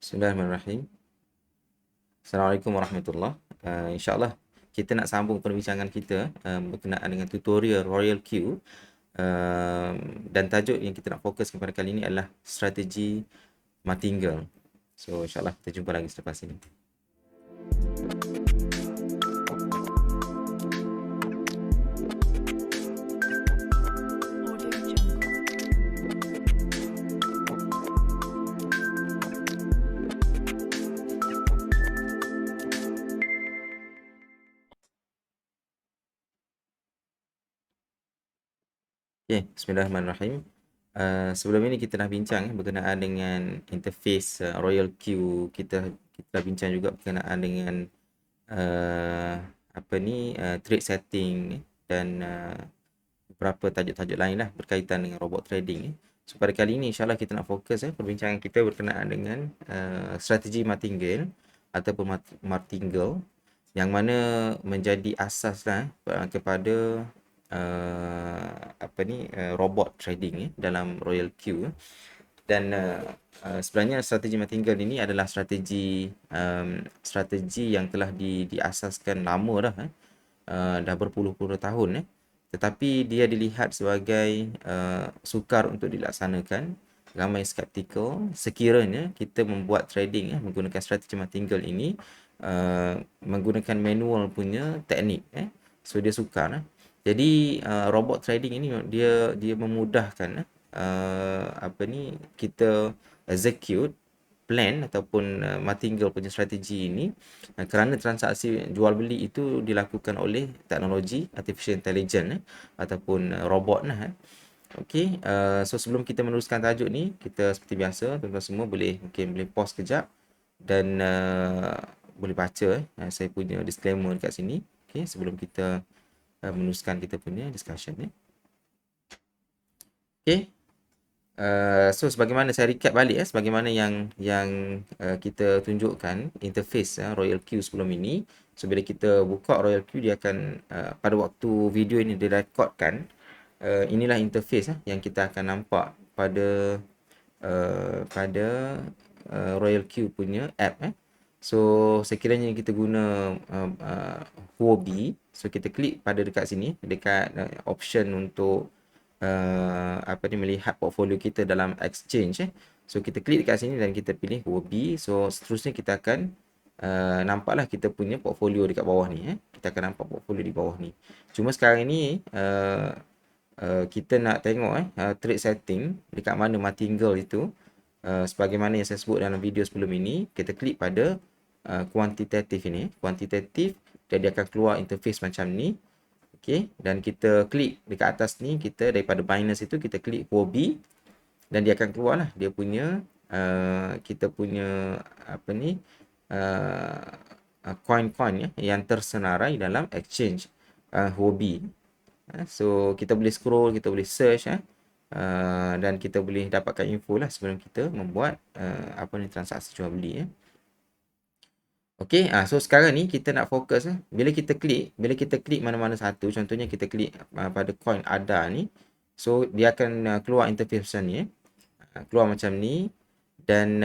Bismillahirrahmanirrahim. Assalamualaikum warahmatullahi. InsyaAllah kita nak sambung perbincangan kita berkenaan dengan tutorial Royal Q, dan tajuk yang kita nak fokus kepada kali ini adalah strategi martingale. So insyaAllah kita jumpa lagi selepas ini. Okay, Bismillahirrahmanirrahim. Sebelum ini kita dah bincang berkenaan dengan interface Royal Q. Kita dah bincang juga berkenaan dengan trade setting dan beberapa tajuk-tajuk lain lah berkaitan dengan robot trading. So pada kali ini insyaAllah kita nak fokus perbincangan kita berkenaan dengan strategi martingale ataupun martingale yang mana menjadi asas kepada robot trading dalam Royal Q. Dan sebenarnya strategi martingale ini adalah strategi yang telah diasaskan lama dah, dah berpuluh-puluh tahun, tetapi dia dilihat sebagai sukar untuk dilaksanakan. Ramai skeptikal sekiranya kita membuat trading menggunakan strategi martingale ini menggunakan manual punya teknik, so dia sukar. Jadi robot trading ini dia memudahkan kita execute plan ataupun martingale punya strategi ini kerana transaksi jual beli itu dilakukan oleh teknologi artificial intelligence ataupun robot lah. Okey, so sebelum kita meneruskan tajuk ni, kita seperti biasa tuan-tuan semua boleh pause kejap dan boleh baca saya punya disclaimer dekat sini, okey, sebelum kita meneruskan kita punya discussion ni. Okay. So sebagaimana saya recap balik sebagaimana yang kita tunjukkan interface Royal Q sebelum ini. So bila kita buka Royal Q, dia akan pada waktu video ini direkodkan, inilah interface yang kita akan nampak pada Royal Q punya app. So sekiranya kita guna Huobi, so kita klik pada dekat sini, dekat option untuk melihat portfolio kita dalam exchange. So kita klik dekat sini dan kita pilih Huobi. So seterusnya kita akan nampaklah kita punya portfolio dekat bawah ni. Kita akan nampak portfolio di bawah ni. Cuma sekarang ni kita nak tengok trade setting dekat mana martingale itu. Sebagaimana yang saya sebut dalam video sebelum ini, kita klik pada kuantitatif ini, kuantitatif, dan dia akan keluar interface macam ni. Okey, dan kita klik dekat atas ni, kita daripada Binance itu kita klik Huobi dan dia akan keluarlah dia punya kita punya coin-coin yang tersenarai dalam exchange Huobi. So kita boleh scroll, kita boleh search dan kita boleh dapatkan info lah sebelum kita membuat transaksi jual beli. Okey, so sekarang ni kita nak fokus bila kita klik mana-mana satu, contohnya kita klik pada coin ADA ni, so dia akan keluar interface macam ni, keluar macam ni. Dan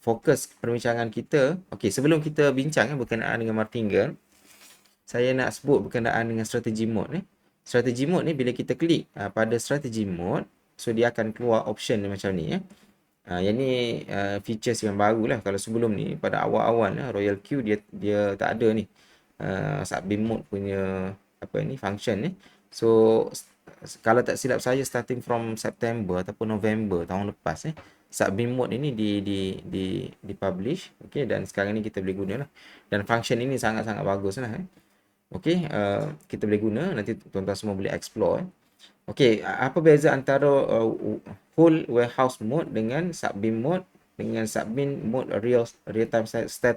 fokus perbincangan kita, okey, sebelum kita bincang berkenaan dengan martingale, saya nak sebut berkenaan dengan strategi mode. Strategi mode ni bila kita klik pada strategi mode, so dia akan keluar option macam ni. Yang ni features yang baru lah. Kalau sebelum ni pada awal-awal Royal Q dia tak ada ni subbeam mode punya function ni. So kalau tak silap saya, starting from September ataupun November tahun lepas subbeam mode ini di publish. Okey, dan sekarang ni kita boleh guna lah. Dan function ini sangat-sangat bagus lah. Okey, kita boleh guna, nanti tuan-tuan semua boleh explore. Okey, apa beza antara whole warehouse mode dengan subbeam mode? Dengan subbeam mode real time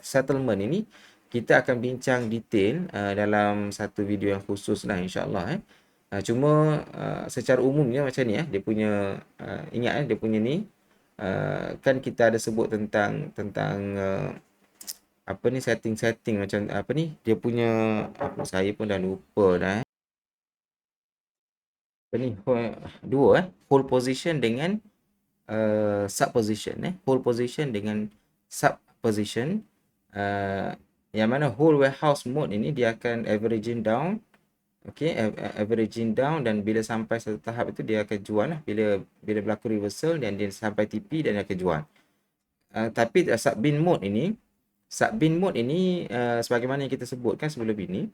settlement ini kita akan bincang detail dalam satu video yang khusus lah, insyaAllah. Cuma secara umumnya macam ni dia punya ingat dia punya ni kan kita ada sebut tentang setting-setting macam dia punya saya pun dah lupa dah. Dua hold position dengan sub position, hold position dengan sub position, yang mana whole warehouse mode ini dia akan averaging down. Okey, averaging down, dan bila sampai satu tahap itu dia akan jual lah. Bila berlaku reversal dan dia sampai TP dan dia akan jual. Tapi sub-bin mode ini, sebagaimana yang kita sebutkan sebelum ini,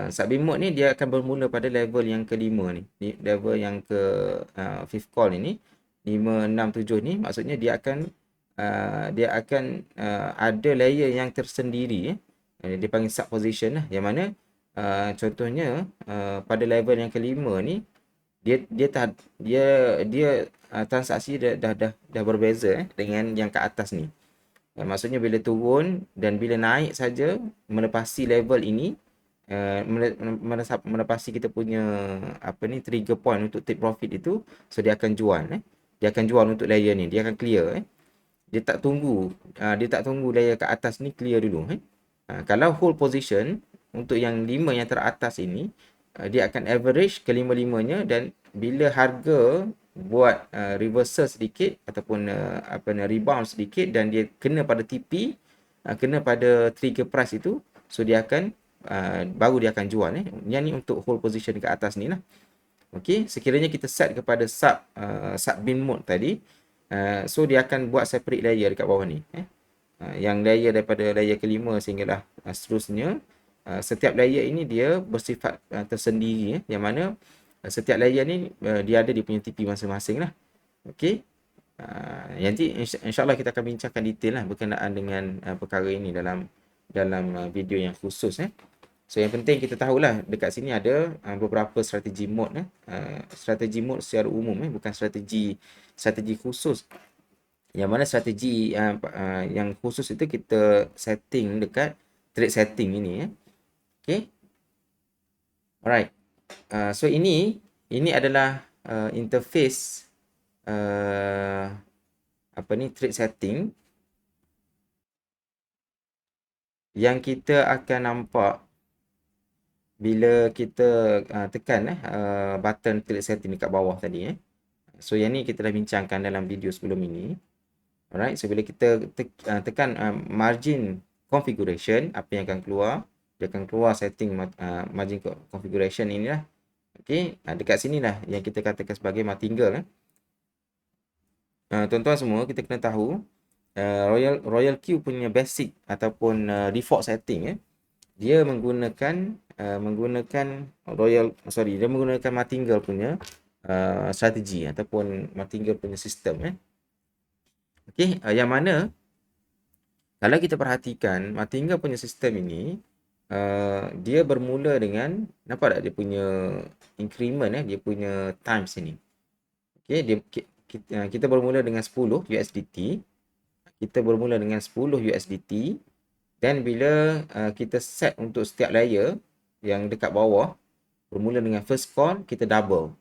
sub-bin mode ni dia akan bermula pada level yang kelima ni. Level yang ke fifth call ini, 5, 6, 7 ni, maksudnya dia akan ada layer yang tersendiri, dia panggil sub position lah, yang mana contohnya pada level yang kelima ni dia transaksi dah berbeza dengan yang ke atas ni. Maksudnya bila turun dan bila naik saja melepasi level ini, melepasi kita punya trigger point untuk take profit itu, so dia akan jual, dia akan jual untuk layer ni, dia akan clear. Dia tak tunggu layer kat atas ni clear dulu. Kalau hold position untuk yang 5 yang teratas ini, dia akan average ke 5-5-nya, dan bila harga buat reversal sedikit ataupun rebound sedikit dan dia kena pada TP, kena pada trigger price itu, so dia akan baru dia akan jual. Yang ni untuk hold position kat atas ni lah. Okey, sekiranya kita set kepada sub-bin mode tadi, so dia akan buat separate layer dekat bawah ni, yang layer daripada layer kelima sehinggalah seterusnya. Setiap layer ini dia bersifat tersendiri, yang mana setiap layer ni dia ada dia punya TP masing-masing lah. Okey, nanti insyaAllah kita akan bincangkan detail lah berkenaan dengan perkara ini dalam video yang khusus. So yang penting kita tahulah dekat sini ada beberapa strategi mode. Strategi mode secara umum, bukan strategi khusus. Yang mana strategi yang khusus itu kita setting dekat trade setting ini. Okay. Alright. So ini adalah interface trade setting yang kita akan nampak bila kita tekan button trade setting dekat bawah tadi. So yang ni kita dah bincangkan dalam video sebelum ini. Alright, so bila kita tekan margin configuration, apa yang akan keluar? Dia akan keluar setting margin configuration ini lah. Okey, dekat sini lah yang kita katakan sebagai martingale. Tuan-tuan semua, kita kena tahu Royal Q punya basic ataupun default setting, dia menggunakan martingale punya strategi ataupun martingale punya sistem. Okey, yang mana kalau kita perhatikan martingale punya sistem ini, dia bermula dengan, nampak tak dia punya increment, dia punya times ini. Okey, kita bermula dengan 10 USDT. Kita bermula dengan 10 USDT, dan bila kita set untuk setiap layer yang dekat bawah bermula dengan first call, kita double.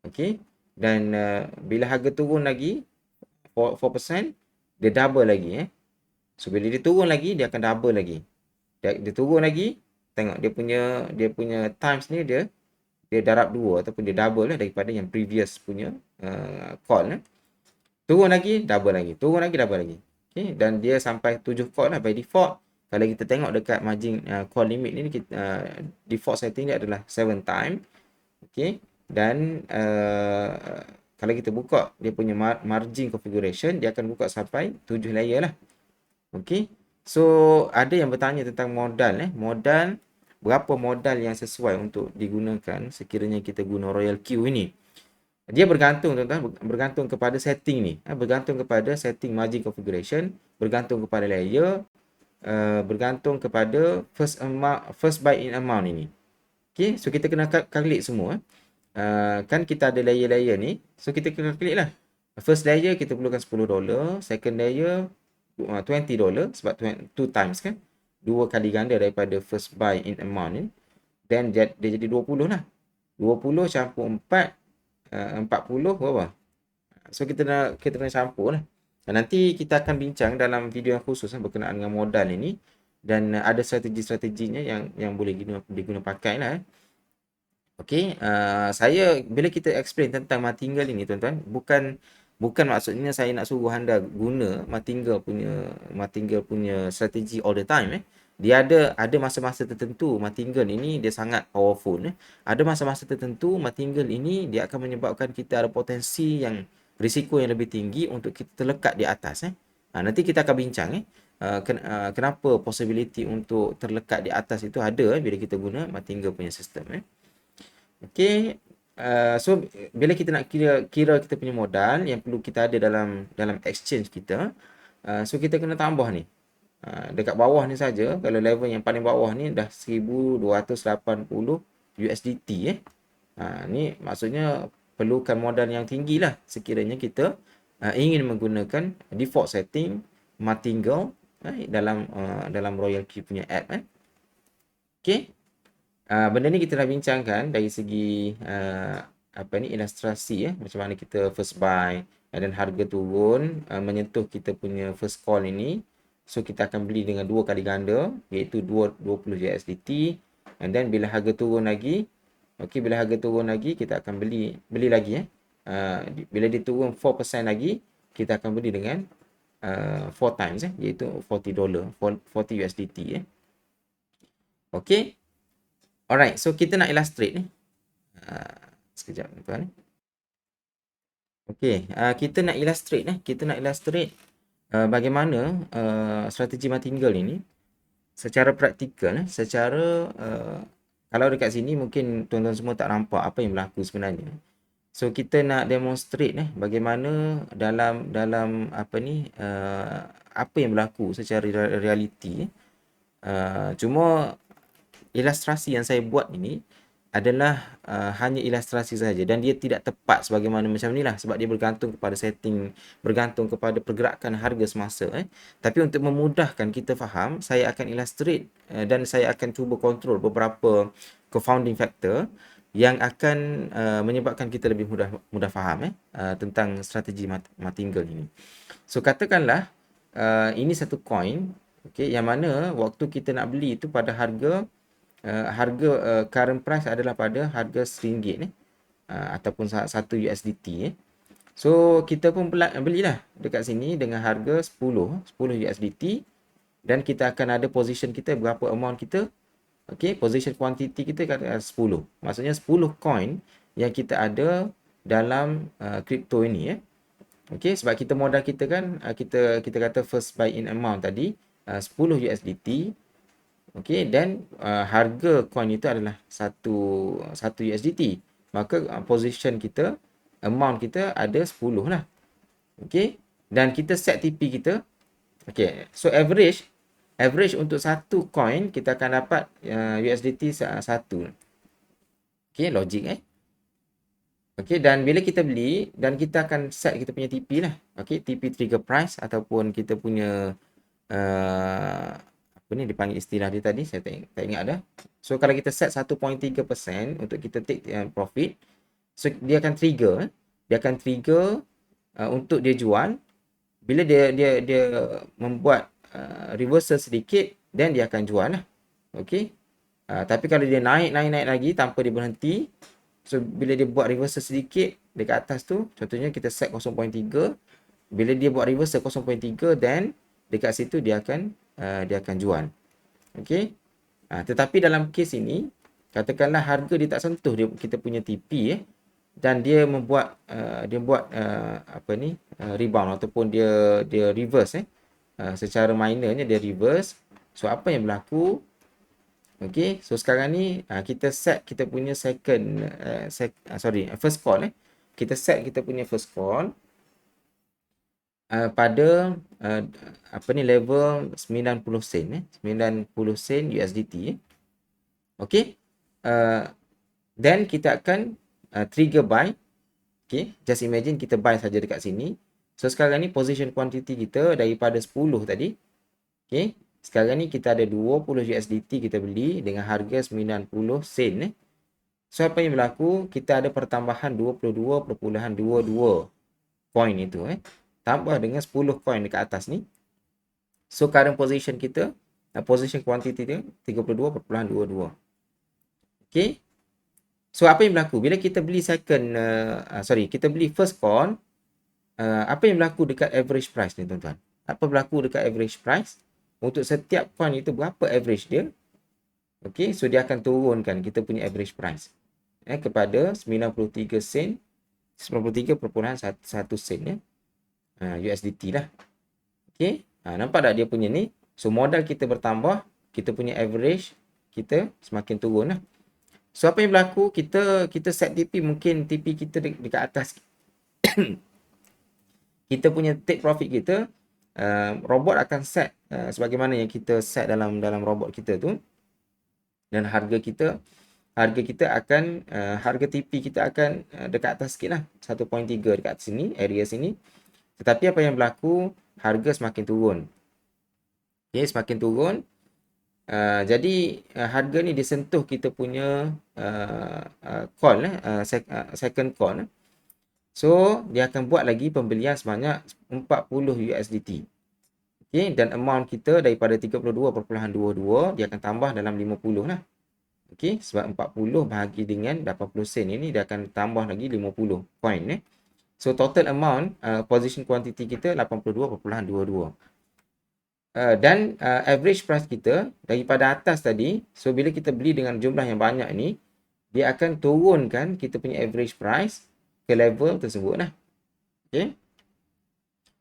Okey, dan bila harga turun lagi 4%, dia double lagi. So bila dia turun lagi, dia akan double lagi. Dia turun lagi, tengok dia punya times ni dia darab 2 ataupun dia double lah daripada yang previous punya call. Turun lagi, double lagi. Turun lagi, double lagi. Okay, dan dia sampai 7 call lah by default. Kalau kita tengok dekat margin call limit ni, default setting dia adalah 7 time. Okay, dan kalau kita buka dia punya margin configuration, dia akan buka sampai 7 layer lah. Okay, so ada yang bertanya tentang modal. Modal, berapa modal yang sesuai untuk digunakan sekiranya kita guna Royal Q ini? Dia bergantung, tuan-tuan, bergantung kepada setting ni. Bergantung kepada setting margin configuration, bergantung kepada layer, bergantung kepada first buy in amount ini. Okay, so kita kena calculate semua. Kan kita ada layer-layer ni, so kita kena calculate lah. First layer kita perlukan $10, second layer $20, sebab 2 times kan, 2 kali ganda daripada first buy in amount ni. Then dia jadi 20 lah. 20 campur 4, 40 berapa? So kita nak campur lah. Dan nanti kita akan bincang dalam video yang khusus berkenaan dengan modal ini, dan ada strategi-strateginya yang boleh diguna pakai lah. Okey, saya bila kita explain tentang martingale ini tuan-tuan, bukan maksudnya saya nak suruh anda guna martingale punya strategi all the time. Dia ada masa-masa tertentu martingale ini dia sangat powerful. Ada masa-masa tertentu martingale ini dia akan menyebabkan kita ada potensi yang risiko yang lebih tinggi untuk kita terlekat di atas. Nanti kita akan bincang kenapa possibility untuk terlekat di atas itu ada bila kita guna martingale punya sistem. Okey, so bila kita nak kira kita punya modal yang perlu kita ada dalam exchange kita, so kita kena tambah ni. Dekat bawah ni saja, kalau level yang paling bawah ni dah 1280 USDT ni maksudnya perlukan modal yang tinggilah sekiranya kita ingin menggunakan default setting martingale dalam Royal Key punya app. Okey. Benda ni kita dah bincangkan dari segi ilustrasi macam mana kita first buy dan harga turun menyentuh kita punya first call ini, so kita akan beli dengan 2 kali ganda iaitu 20 USDT, and then bila harga turun lagi, bila harga turun lagi kita akan beli lagi bila dia turun 4% lagi kita akan beli dengan 4 times iaitu $40 40 USDT. Okey. Alright, so kita nak illustrate ni. Sekejap tuan. Okey, kita nak illustrate bagaimana strategi martingale ini secara praktikal, kalau dekat sini mungkin tuan-tuan semua tak nampak apa yang berlaku sebenarnya. So kita nak demonstrate bagaimana dalam apa yang berlaku secara realiti. Cuma ilustrasi yang saya buat ini adalah hanya ilustrasi saja dan dia tidak tepat sebagaimana macam inilah sebab dia bergantung kepada setting, bergantung kepada pergerakan harga semasa. Tapi untuk memudahkan kita faham, saya akan illustrate dan saya akan cuba kontrol beberapa confounding factor yang akan menyebabkan kita lebih mudah faham tentang strategi martingale ini. So katakanlah ini satu coin, yang mana waktu kita nak beli itu pada harga current price adalah pada harga RM1 ataupun 1 USDT. So kita pun belilah dekat sini dengan harga 10 USDT dan kita akan ada position kita berapa amount kita. Position quantity kita kata 10. Maksudnya 10 coin yang kita ada dalam crypto ini sebab kita modal kita kan kita kata first buy in amount tadi 10 USDT. Dan harga coin itu adalah 1 USDT. Maka position kita, amount kita ada 10 lah. Dan kita set TP kita. So average untuk satu coin kita akan dapat USDT 1. Logik dan bila kita beli dan kita akan set kita punya TP lah. TP trigger price ataupun kita punya apa ni dipanggil istilah dia tadi, saya tak ingat dah. So kalau kita set 1.3% untuk kita take profit, so dia akan trigger untuk dia jual. Bila dia membuat reversal sedikit, then dia akan jual lah. Tapi kalau dia naik lagi tanpa dia berhenti, so bila dia buat reversal sedikit dekat atas tu, contohnya kita set 0.3, bila dia buat reversal 0.3, then dekat situ dia akan jual. Tetapi dalam kes ini, katakanlah harga dia tak sentuh kita punya TP dan dia membuat rebound ataupun dia reverse secara minornya dia reverse. So apa yang berlaku? So sekarang ni kita set kita punya first call kita set kita punya first call pada level 90 sen 90 sen USDT. Then kita akan trigger buy. Just imagine kita buy saja dekat sini. So sekarang ni position quantity kita daripada 10 tadi. Sekarang ni kita ada 20 USDT kita beli dengan harga 90 sen. So apa yang berlaku? Kita ada pertambahan 22.22 coin itu tambah dengan 10 coin dekat atas ni. So current position kita, position quantity dia 32.22. So apa yang berlaku bila kita beli kita beli first call, apa yang berlaku dekat average price ni tuan-tuan? Apa berlaku dekat average price? Untuk setiap coin itu berapa average dia? Okey, so dia akan turunkan kita punya average price kepada 93 sen, 93.1 sen USDT lah. Okey, nampak tak dia punya ni? So modal kita bertambah, kita punya average kita semakin turun lah. So apa yang berlaku, kita set TP, mungkin TP kita dekat atas kita punya take profit kita, robot akan set sebagaimana yang kita set dalam robot kita tu, dan harga kita akan harga TP kita akan dekat atas sikit lah, 1.3 dekat sini, area sini. Tetapi apa yang berlaku, harga semakin turun. Okay, semakin turun. Jadi harga ni disentuh kita punya call second call. So dia akan buat lagi pembelian sebanyak 40 USDT. Okay, dan amount kita daripada 32.22 dia akan tambah dalam 50 lah. Okay, sebab 40 bahagi dengan 80 sen ini dia akan tambah lagi 50 coin. So total amount position quantity kita 82.22. Dan average price kita daripada atas tadi, so bila kita beli dengan jumlah yang banyak ni, dia akan turunkan kita punya average price ke level tersebut lah. Okay.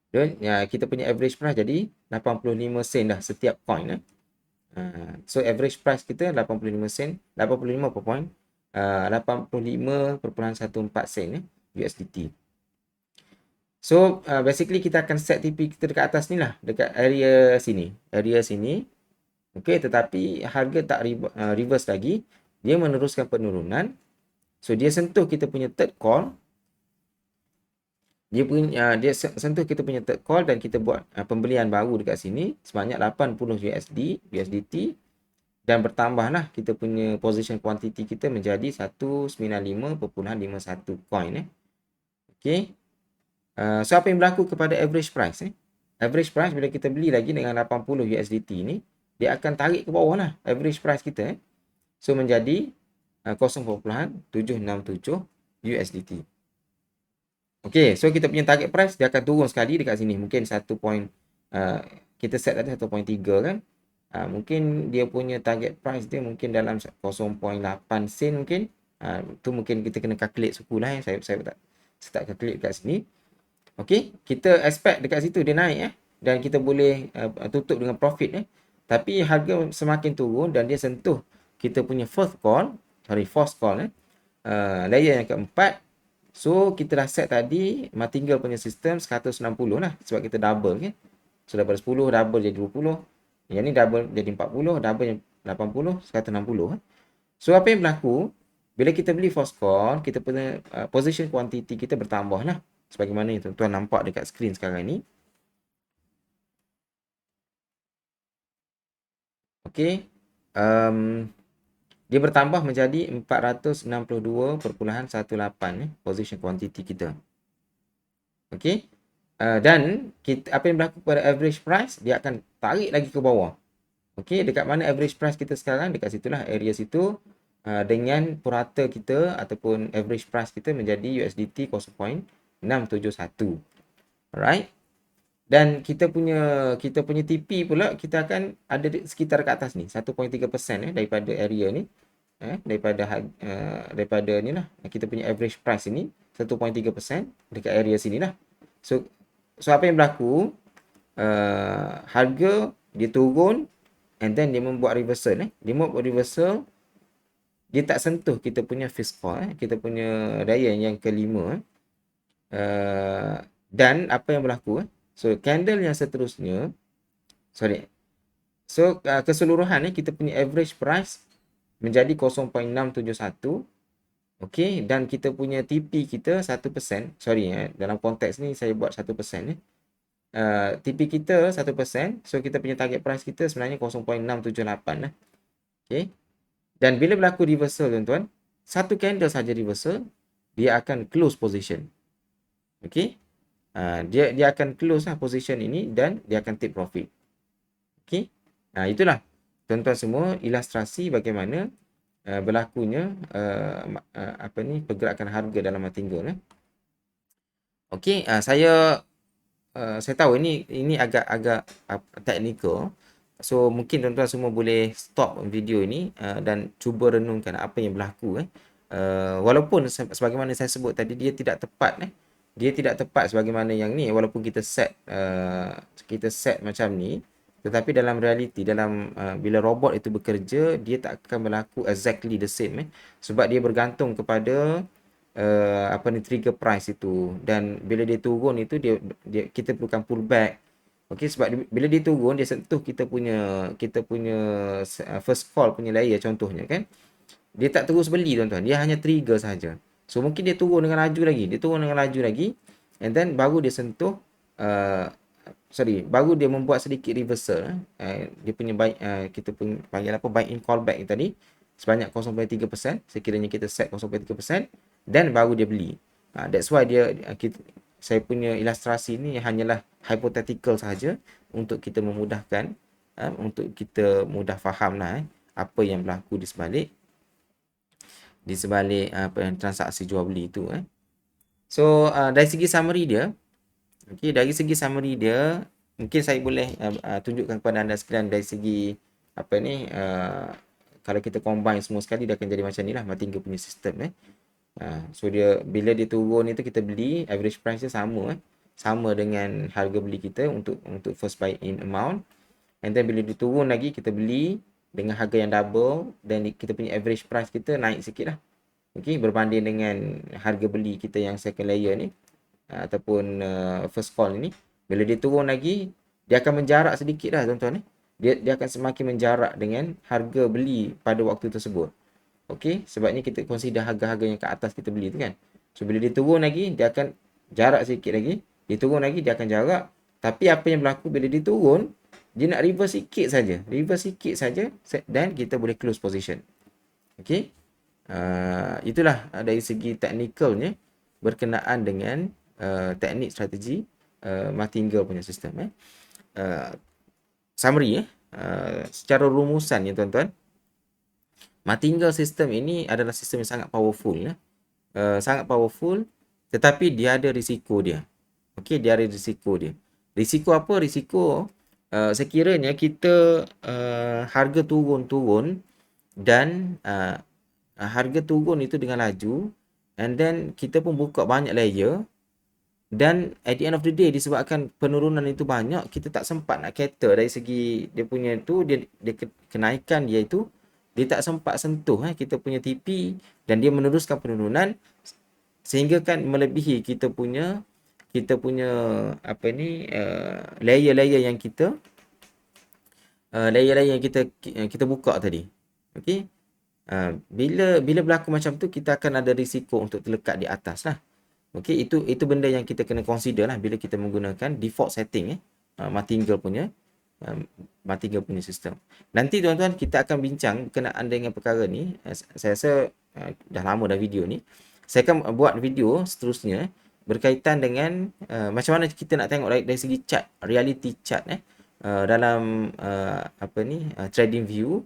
Dan kita punya average price jadi 85 sen dah setiap coin. So average price kita 85 sen, 85.14 sen USDT. So basically kita akan set TP kita dekat atas ni lah, dekat area sini. Okey, tetapi harga tak reverse lagi, dia meneruskan penurunan. So dia sentuh kita punya third call. Dia sentuh kita punya third call dan kita buat pembelian baru dekat sini sebanyak 80 USDT, dan bertambahlah kita punya position quantity kita menjadi 195.51 coin. Okey. So apa yang berlaku kepada average price? Average price bila kita beli lagi dengan 80 USDT ni, dia akan tarik ke bawah lah average price kita. So menjadi 0.767 USDT. Okey, so kita punya target price dia akan turun sekali dekat sini. Mungkin kita set tadi 1.3 kan. Mungkin dia punya target price dia mungkin dalam 0.8 sen mungkin. Tu mungkin kita kena calculate suku lah. Saya tak calculate dekat sini. Okey, kita expect dekat situ dia naik dan kita boleh tutup dengan profit. Tapi harga semakin turun dan dia sentuh kita punya fourth call, layer yang keempat. So kita dah set tadi Martingale punya sistem 160 lah, sebab kita double kan. So daripada 10 double jadi 20. Yang ni double jadi 40, double jadi 80, 160. So apa yang berlaku bila kita beli first call, kita punya position quantity kita bertambah lah. Sebagaimana yang tuan-tuan nampak dekat skrin sekarang ni. Okey. Dia bertambah menjadi 462.18 position quantity kita. Okey. Dan apa yang berlaku pada average price, dia akan tarik lagi ke bawah. Okey, dekat mana average price kita sekarang? Dekat situlah, area situ, dengan purata kita ataupun average price kita menjadi USDT 0.671. Alright. Dan kita punya TP pula kita akan ada sekitar kat atas ni 1.3% daripada area ni, daripada ni lah, kita punya average price ini 1.3% dekat area sini lah. So apa yang berlaku, harga dia turun and then dia membuat reversal. Dia tak sentuh kita punya first call, kita punya daya yang kelima. Dan apa yang berlaku, so candle yang seterusnya, keseluruhan kita punya average price menjadi 0.671. Okey, dan kita punya TP kita 1%. Dalam konteks ni saya buat 1%. TP kita 1%. So kita punya target price kita sebenarnya 0.678 lah. Okey. Dan bila berlaku reversal tuan-tuan, satu candle saja reversal, dia akan close position. Okey. Dia akan close lah position ini dan dia akan take profit. Okey. Itulah tuan-tuan semua ilustrasi bagaimana berlakunya pergerakan harga dalam martingale. Okey, saya tahu ini agak teknikal. So mungkin tuan-tuan semua boleh stop video ini dan cuba renungkan apa yang berlaku. Walaupun sebagaimana saya sebut tadi, dia tidak tepat. Dia tidak tepat sebagaimana yang ni, walaupun kita set macam ni, tetapi dalam realiti, bila robot itu bekerja, dia tak akan berlaku exactly the same. Sebab dia bergantung kepada trigger price itu, dan bila dia turun itu, kita perlukan pullback. Okey, sebab bila dia turun, dia sentuh kita punya first call punya layer contohnya kan. Dia tak terus beli tuan-tuan, dia hanya trigger saja. So mungkin dia turun dengan laju lagi, and then baru dia sentuh baru dia membuat sedikit reversal. Dia punya kita panggil buy in callback tadi sebanyak 0.3%. Sekiranya kita set 0.3%, dan baru dia beli. That's why saya punya ilustrasi ni hanyalah hypothetical sahaja untuk kita memudahkan, untuk kita mudah faham apa yang berlaku di sebalik transaksi jual beli itu. So dari segi summary dia, mungkin saya boleh tunjukkan kepada anda sekalian dari segi kalau kita combine semua sekali, dia akan jadi macam ni lah martingale punya sistem. So bila dia turun itu, kita beli, average price dia sama dengan harga beli kita untuk first buy in amount, and then bila dia turun lagi, kita beli dengan harga yang double, dan kita punya average price kita naik sikit lah. Okey, berbanding dengan harga beli kita yang second layer ni ataupun first call ni. Bila dia turun lagi, dia akan menjarak sedikit lah tuan-tuan. Dia akan semakin menjarak dengan harga beli pada waktu tersebut. Okey, sebabnya kita consider harga-harga yang ke atas kita beli tu kan. So bila dia turun lagi, dia akan jarak sikit lagi. Dia turun lagi, dia akan jarak. Tapi apa yang berlaku bila dia turun, dia nak reverse sikit saja, dan kita boleh close position. Okey. Itulah dari segi teknikalnya berkenaan dengan teknik strategi martingale punya sistem. Summary secara rumusan ya tuan-tuan, martingale system ini adalah sistem yang sangat powerful, tetapi dia ada risiko dia. Okey, dia ada risiko dia. Risiko apa? Risiko sekiranya kita harga turun dan harga turun itu dengan laju, and then kita pun buka banyak layer, dan at the end of the day, disebabkan penurunan itu banyak, kita tak sempat nak cater dari segi dia punya tu, dia kenaikan dia itu, dia tak sempat sentuh kita punya TP, dan dia meneruskan penurunan sehingga kan melebihi kita punya layer-layer yang kita buka tadi. Okey. Bila berlaku macam tu, kita akan ada risiko untuk terlekat di atas lah. Okey, itu benda yang kita kena consider lah bila kita menggunakan default setting martingale punya sistem. Nanti tuan-tuan, kita akan bincang berkenaan dengan perkara ni. Saya rasa dah lama dah video ni. Saya akan buat video seterusnya berkaitan dengan macam mana kita nak tengok dari segi chart, reality chart dalam trading view.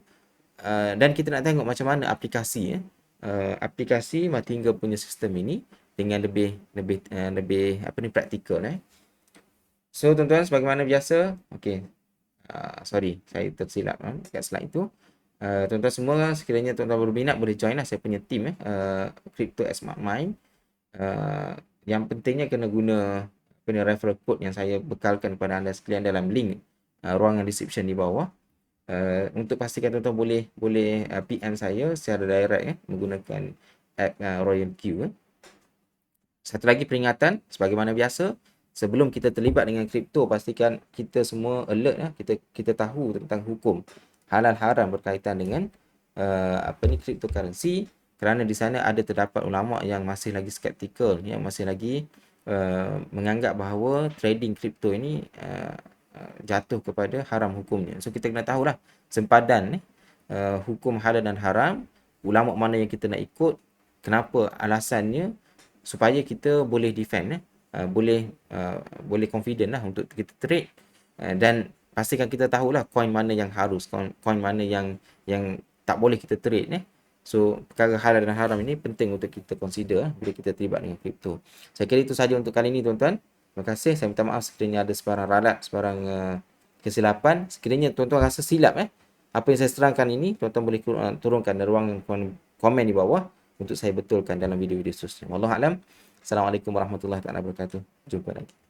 Dan kita nak tengok macam mana aplikasi martingale punya sistem ini dengan lebih praktikal. So tuan-tuan, sebagaimana biasa, okey, sorry saya tersilap kat slide itu. Tuan-tuan semua, sekiranya tuan-tuan berminat, boleh join lah saya punya team Crypto at Smart Mind. Yang pentingnya kena guna referral code yang saya bekalkan kepada anda sekalian dalam link ruangan description di bawah. Untuk pastikan tuan-tuan boleh PM saya secara direct menggunakan app Royal Q. Satu lagi peringatan, sebagaimana biasa, sebelum kita terlibat dengan kripto, pastikan kita semua alert kita tahu tentang hukum halal haram berkaitan dengan cryptocurrency, kerana di sana terdapat ulama yang masih lagi skeptikal, yang masih lagi menganggap bahawa trading kripto ini jatuh kepada haram hukumnya. So kita kena tahulah sempadan hukum halal dan haram, ulama mana yang kita nak ikut, kenapa alasannya, supaya kita boleh defend boleh confident lah untuk kita trade, dan pastikan kita tahulah coin mana yang harus, coin mana yang tak boleh kita trade So, perkara halal dan haram ini penting untuk kita consider bila kita terlibat dengan kripto. Saya kira itu sahaja untuk kali ini, tuan-tuan. Terima kasih. Saya minta maaf sekiranya ada sebarang ralat, sebarang kesilapan. Sekiranya tuan-tuan rasa silap apa yang saya terangkan ini, tuan-tuan boleh turunkan di ruang komen di bawah untuk saya betulkan dalam video-video seterusnya. Wallahu alam. Assalamualaikum warahmatullahi wabarakatuh. Jumpa lagi.